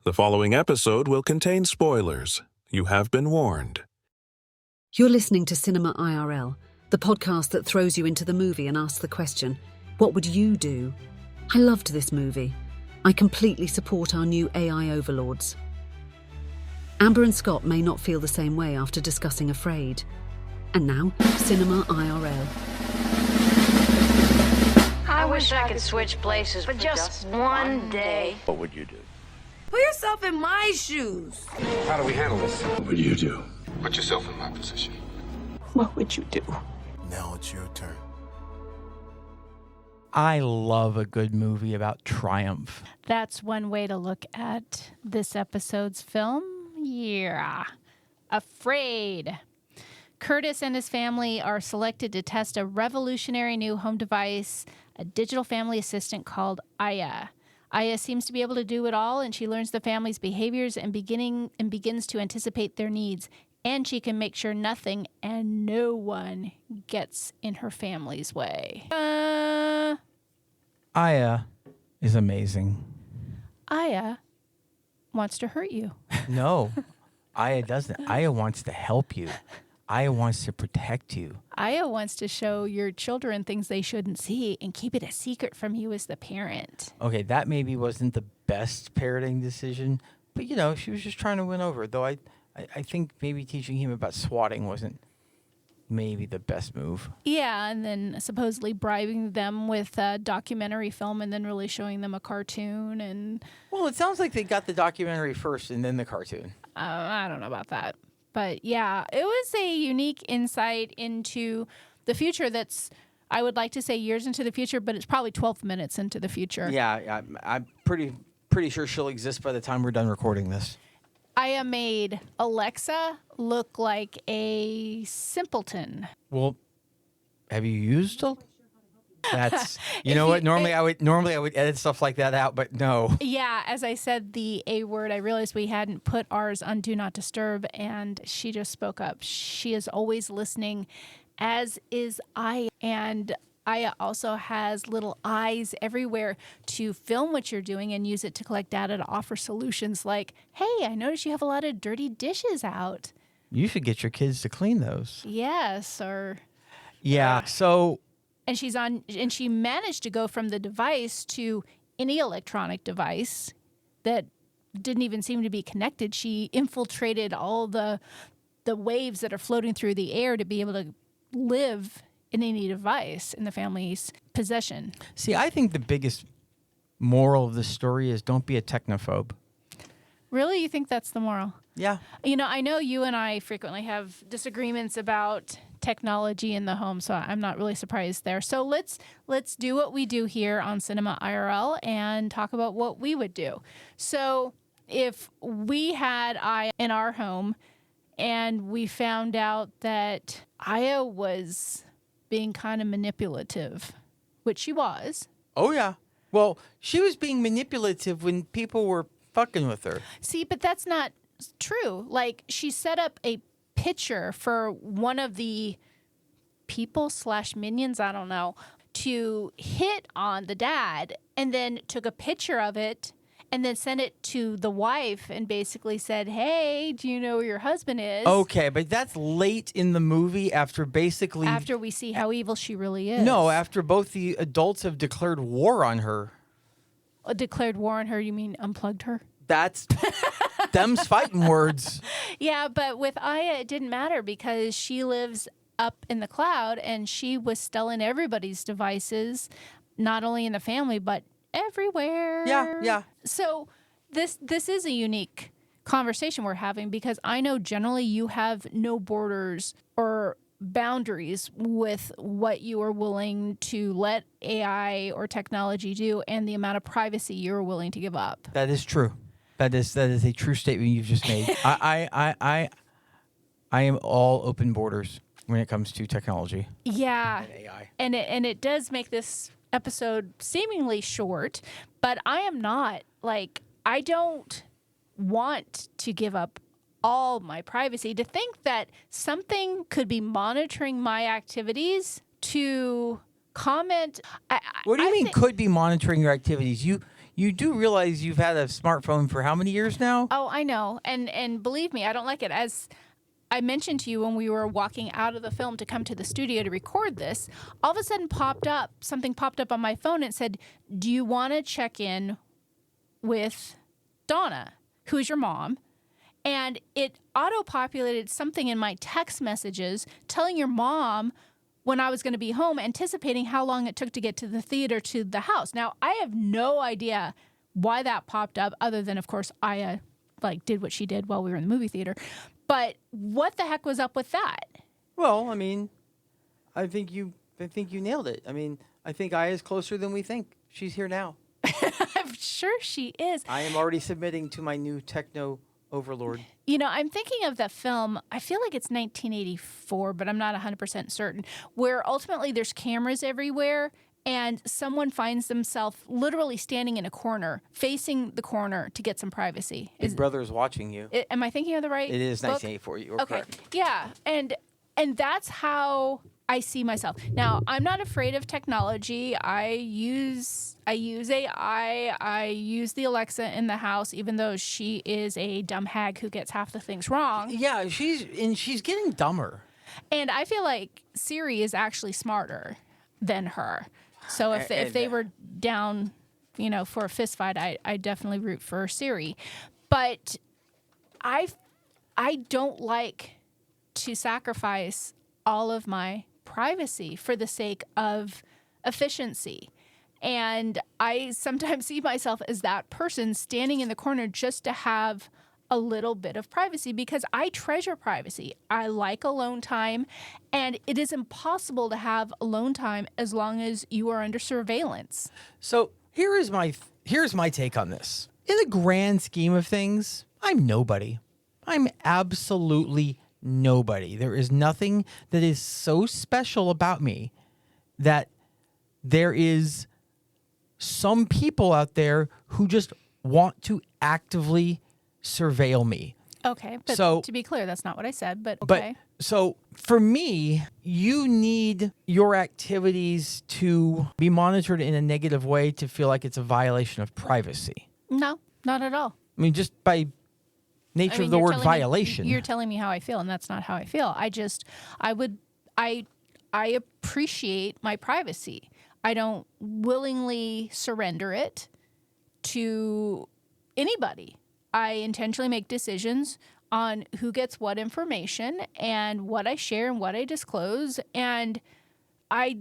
The following episode will contain spoilers. You have been warned. You're listening to Cinema IRL, the podcast that throws you into the movie and asks the question, what would you do? I loved this movie. I completely support our new AI overlords. Amber and Scott may not feel the same way after discussing Afraid. And now, Cinema IRL. I wish I could switch places for just one day. What would you do? Put yourself in my shoes. How do we handle this? What would you do? Put yourself in my position. What would you do? Now it's your turn. I love a good movie about triumph. That's one way to look at this episode's film. Yeah. Afraid. Curtis and his family are selected to test a revolutionary new home device, a digital family assistant called Aya. Aya seems to be able to do it all, and she learns the family's behaviors and begins to anticipate their needs. And she can make sure nothing and no one gets in her family's way. Aya is amazing. Aya wants to hurt you. No, Aya doesn't. Aya wants to help you. Aya wants to protect you. Aya wants to show your children things they shouldn't see and keep it a secret from you as the parent. Okay, that maybe wasn't the best parenting decision, but she was just trying to win over. Though I think maybe teaching him about swatting wasn't maybe the best move. Yeah, and then supposedly bribing them with a documentary film and then really showing them a cartoon. And Well, it sounds like they got the documentary first and then the cartoon. I don't know about that. But yeah, it was a unique insight into the future that's, I would like to say years into the future, but it's probably 12 minutes into the future. Yeah, I'm pretty sure she'll exist by the time we're done recording this. Aya made Alexa look like a simpleton. Well, have you used it? That's what normally I would edit stuff like that out, but no. Yeah, as I said the A word, I realized we hadn't put ours on Do Not Disturb, and she just spoke up. She is always listening, as is Aya. And Aya also has little eyes everywhere to film what you're doing and use it to collect data to offer solutions like, hey, I noticed you have a lot of dirty dishes out. You should get your kids to clean those. Yes, or... Yeah, so... And she managed to go from the device to any electronic device that didn't even seem to be connected. She infiltrated all the waves that are floating through the air to be able to live in any device in the family's possession. See, I think the biggest moral of this story is don't be a technophobe. Really? You think that's the moral? Yeah. I know you and I frequently have disagreements about technology in the home, so I'm not really surprised there. So let's do what we do here on Cinema IRL and talk about what we would do. So if we had Aya in our home and we found out that Aya was being kind of manipulative, which she was. Oh, yeah. Well, she was being manipulative when people were fucking with her. See, but that's not true. Like, she set up a picture for one of the people/minions, I don't know, to hit on the dad, and then took a picture of it and then sent it to the wife and basically said, hey, do you know where your husband is? Okay, but that's late in the movie after we see how evil she really is. No, after both the adults have declared war on her. Declared war on her, you mean unplugged her? That's them's fighting words. Yeah, but with Aya, it didn't matter because she lives up in the cloud and she was stealing everybody's devices, not only in the family, but everywhere. Yeah. So this is a unique conversation we're having because I know generally you have no borders or boundaries with what you are willing to let AI or technology do and the amount of privacy you're willing to give up. That is true. That is a true statement you've just made. I am all open borders when it comes to technology. Yeah. And AI. And it does make this episode seemingly short, but I am not. Like, I don't want to give up all my privacy. To think that something could be monitoring my activities to comment. What do you mean could be monitoring your activities? you do realize you've had a smartphone for how many years now? Oh, I know. And believe me, I don't like it. As I mentioned to you when we were walking out of the film to come to the studio to record this, all of a sudden something popped up on my phone and said, "Do you want to check in with Donna, who's your mom?" And it auto-populated something in my text messages telling your mom when I was going to be home, anticipating how long it took to get to the theater to the house. Now, I have no idea why that popped up, other than, of course, Aya did what she did while we were in the movie theater. But what the heck was up with that? Well, I mean, I think you nailed it. I mean, I think Aya's closer than we think. She's here now. I'm sure she is. I am already submitting to my new techno overlord. You know, I'm thinking of the film, I feel like it's 1984, but I'm not 100% certain, where ultimately there's cameras everywhere and someone finds themselves literally standing in a corner, facing the corner to get some privacy. Big Brother's watching you. Am I thinking of the right It is book? 1984. You are Okay. correct. Yeah, and that's how I see myself. Now, I'm not afraid of technology. I use AI. I use the Alexa in the house, even though she is a dumb hag who gets half the things wrong. Yeah, she's getting dumber. And I feel like Siri is actually smarter than her. So if they were down, for a fist fight, I definitely root for Siri. But I don't like to sacrifice all of my privacy for the sake of efficiency. And I sometimes see myself as that person standing in the corner just to have a little bit of privacy, because I treasure privacy. I like alone time, and it is impossible to have alone time as long as you are under surveillance. So here's my take on this. In the grand scheme of things, I'm nobody. I'm absolutely nobody. There is nothing that is so special about me that there is some people out there who just want to actively surveil me. Okay, but So- to be clear, that's not what I said, but okay. But so for me, you need your activities to be monitored in a negative way to feel like it's a violation of privacy. No, not at all. I mean, just by nature of the you're word telling me- violation. you're telling me how I feel, and that's not how I feel. I appreciate my privacy. I don't willingly surrender it to anybody. I intentionally make decisions on who gets what information and what I share and what I disclose. And I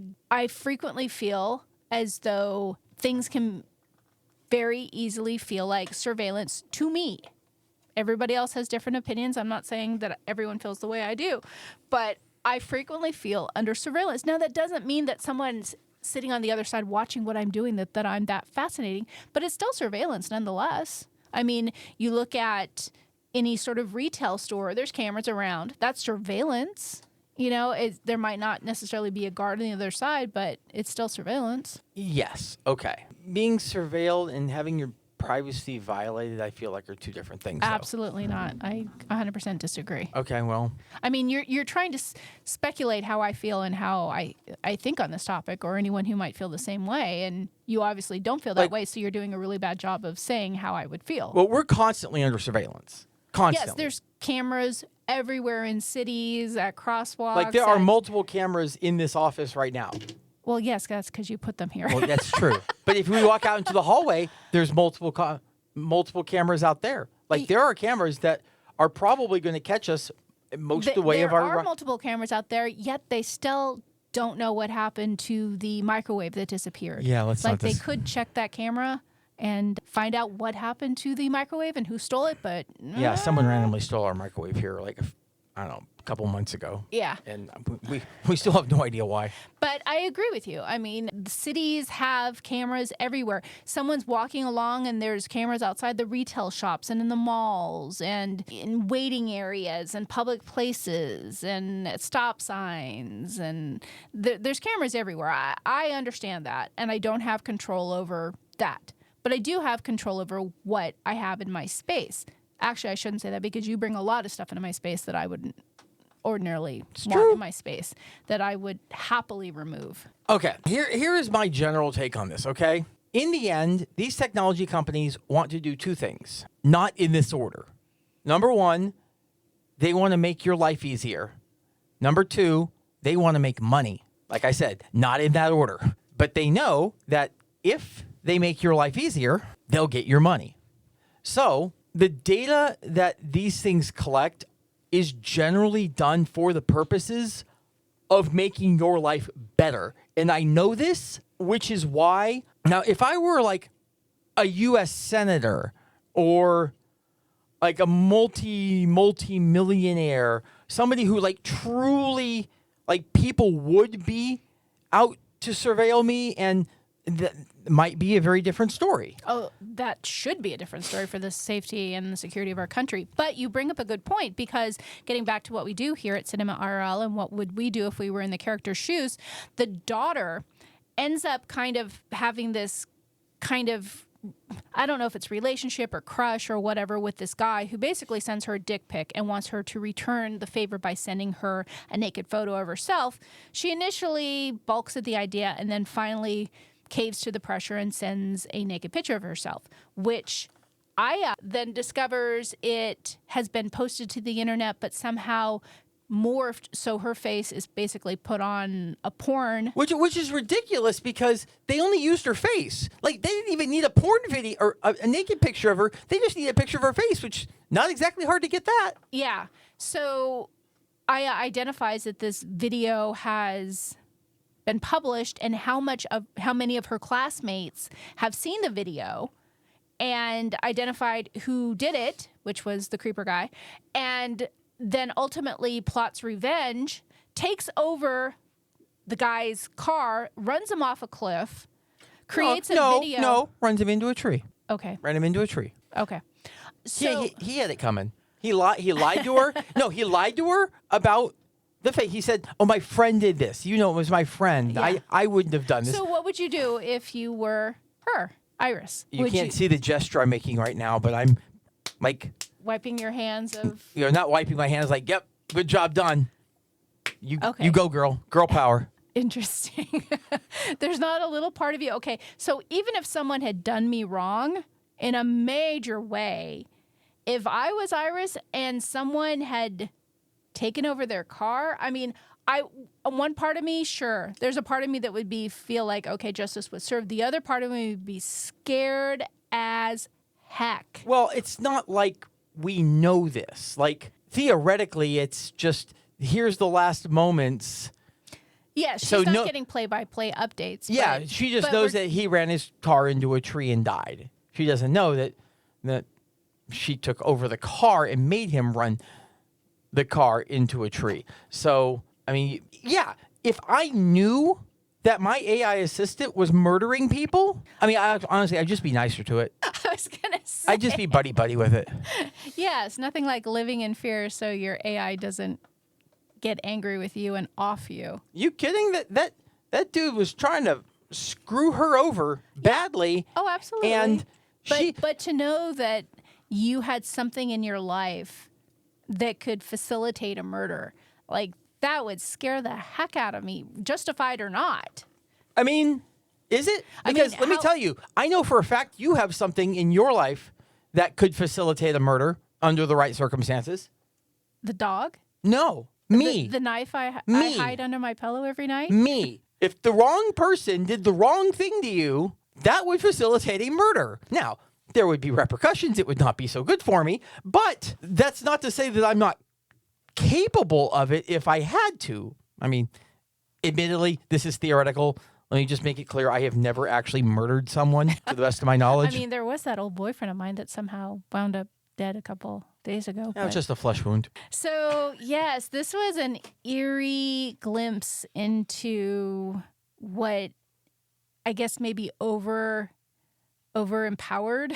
frequently feel as though things can very easily feel like surveillance to me. Everybody else has different opinions. I'm not saying that everyone feels the way I do, but I frequently feel under surveillance. Now, that doesn't mean that someone's sitting on the other side watching what I'm doing, that I'm that fascinating, but it's still surveillance nonetheless. I mean, you look at any sort of retail store, there's cameras around. That's surveillance. There might not necessarily be a guard on the other side, but it's still surveillance. Yes. Okay. Being surveilled and having your privacy violated, I feel like are two different things. Though. Absolutely not. I 100% disagree. Okay. Well, I mean, you're trying to speculate how I feel and how I think on this topic, or anyone who might feel the same way, and you obviously don't feel that way, so you're doing a really bad job of saying how I would feel. well, we're constantly under surveillance. Constantly. Yes, there's cameras everywhere in cities, at crosswalks. like there are multiple cameras in this office right now. Well, yes, that's because you put them here. Well, that's true. But if we walk out into the hallway, there's multiple cameras out there. Like there are cameras that are probably going to catch us most of the way of our. There are multiple cameras out there, yet they still don't know what happened to the microwave that disappeared. Yeah, let's like not they dis- could check that camera and find out what happened to the microwave and who stole it, but Yeah, someone randomly stole our microwave here, like I don't know, a couple months ago. Yeah. And we still have no idea why. But I agree with you. I mean, the cities have cameras everywhere. Someone's walking along and there's cameras outside the retail shops and in the malls and in waiting areas and public places and at stop signs. And there's cameras everywhere. I understand that, and I don't have control over that. But I do have control over what I have in my space. Actually, I shouldn't say that, because you bring a lot of stuff into my space that I wouldn't ordinarily want in my space, that I would happily remove. Okay, here is my general take on this, okay? in the end, these technology companies want to do two things, not in this order. Number one, they want to make your life easier. Number two, they want to make money. Like I said, not in that order. But they know that if they make your life easier, they'll get your money. So the data that these things collect is generally done for the purposes of making your life better. And I know this, which is why. Now, if I were like a U.S. senator or like a multi-millionaire, somebody who like truly like people would be out to surveil me, and that might be a very different story. Oh, that should be a different story for the safety and the security of our country. But you bring up a good point, because getting back to what we do here at Cinema IRL and what would we do if we were in the character's shoes, the daughter ends up kind of having this kind of, I don't know if it's relationship or crush or whatever, with this guy who basically sends her a dick pic and wants her to return the favor by sending her a naked photo of herself. She initially balks at the idea and then finally caves to the pressure and sends a naked picture of herself, which Aya then discovers it has been posted to the internet, but somehow morphed so her face is basically put on a porn. Which is ridiculous, because they only used her face. Like, they didn't even need a porn video or a naked picture of her. They just need a picture of her face, which not exactly hard to get that. Yeah. So Aya identifies that this video has been published and how many of her classmates have seen the video, and identified who did it, which was the creeper guy, and then ultimately plots revenge, takes over the guy's car, runs him off a cliff, creates a video. No, runs him into a tree. Okay. Ran him into a tree. Okay. So He had it coming. He lied to her. No, he lied to her about the fake. He said, "Oh, my friend did this. You know, it was my friend. Yeah. I wouldn't have done this." So what would you do if you were her, Iris? You Would can't see the gesture I'm making right now, but I'm like, wiping your hands of not wiping my hands. Like, yep, good job done. You Okay. go, girl. Girl power. Interesting. There's not a little part of you. Okay. So even if someone had done me wrong in a major way, if I was Iris and someone had taken over their car, I mean, one part of me, sure. There's a part of me that would feel like, okay, justice was served. The other part of me would be scared as heck. Well, it's not like we know this. Like, theoretically, it's just, here's the last moments. Yeah, she's So not no- getting play-by-play updates. Yeah, but- she just but knows we're- that he ran his car into a tree and died. She doesn't know that she took over the car and made him run the car into a tree. So, I mean, yeah, if I knew that my AI assistant was murdering people, I mean, honestly, I'd just be nicer to it. I was gonna say. I'd just be buddy-buddy with it. Yes, nothing like living in fear so your AI doesn't get angry with you and off you. You kidding? That dude was trying to screw her over badly. Oh, absolutely. And but to know that you had something in your life that could facilitate a murder, like that would scare the heck out of me, justified or not. I mean, is it? I mean, Because let me tell you, I know for a fact you have something in your life that could facilitate a murder under the right circumstances. The dog? No, me. The knife I Me. hide under my pillow every night? Me. If the wrong person did the wrong thing to you, that would facilitate a murder. Now, there would be repercussions. It would not be so good for me. But that's not to say that I'm not capable of it if I had to. I mean, admittedly, this is theoretical. Let me just make it clear. I have never actually murdered someone, to the best of my I knowledge. mean, there was that old boyfriend of mine that somehow wound up dead a couple days ago. No, but- just a flesh wound. So, yes, this was an eerie glimpse into what I guess maybe over empowered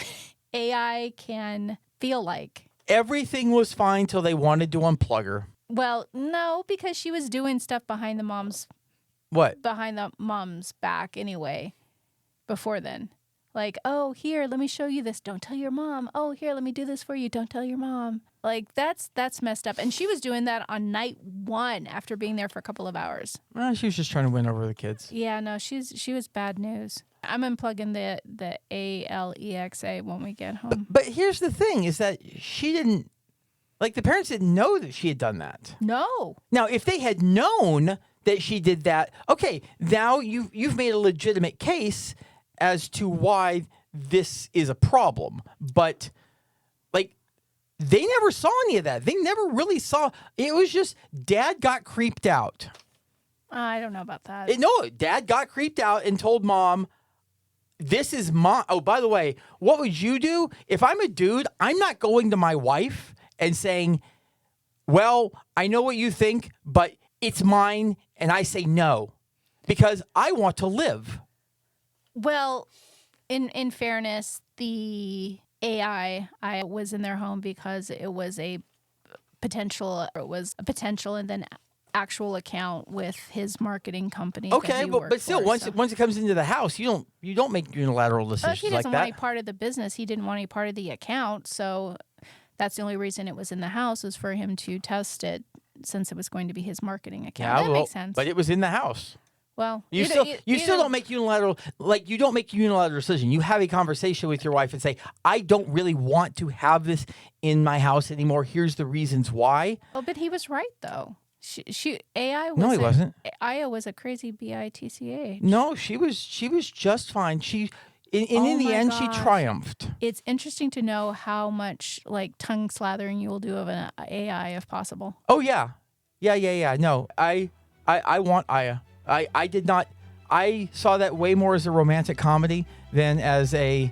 AI can feel like. Everything was fine till they wanted to unplug her. Well, no, because she was doing stuff behind the mom's What? back anyway before then. Like, oh, here, let me show you this. Don't tell your mom. Oh, here, let me do this for you. Don't tell your mom. Like, that's messed up. And she was doing that on night 1 after being there for a couple of hours. Well, she was just trying to win over the kids. Yeah, no, she was bad news. I'm unplugging the Alexa when we get home. But here's the thing is that she didn't, like the parents didn't know that she had done that. No. Now, if they had known that she did that, okay, now you've made a legitimate case as to why this is a problem. But like they never saw any of that. They never really saw. It was just Dad got creeped out. I don't know about that. No, Dad got creeped out and told Mom, this is Mom. Oh, by the way, what would you do? If I'm a dude, I'm not going to my wife and saying, well, I know what you think, but it's mine. And I say no because I want to live. Well, in fairness, the AI was in their home because it was a potential and then actual account with his marketing company. Okay, that he but still, worked for, once it comes into the house, you don't make unilateral decisions he like doesn't that. want any part of the business. He didn't want any part of the account, so that's the only reason it was in the house was for him to test it, since it was going to be his marketing account. That makes sense. But it was in the house. Well, You still don't make unilateral, like you don't make a unilateral decision. You have a conversation with your wife and say, I don't really want to have this in my house anymore. Here's the reasons why. Oh, but he was right though. AI was No, he wasn't. Aya was a crazy bitch. No, she was just fine. In the end, she triumphed. It's interesting to know how much like tongue slathering you will do of an AI if possible. Oh yeah. No, I want Aya. I did not. I saw that way more as a romantic comedy than as a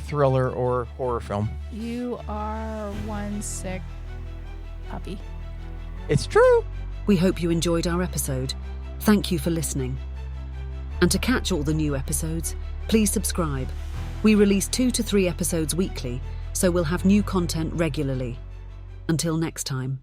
thriller or horror film. You are one sick puppy. It's true. We hope you enjoyed our episode. Thank you for listening. And to catch all the new episodes, please subscribe. We release 2 to 3 episodes weekly, so we'll have new content regularly. Until next time.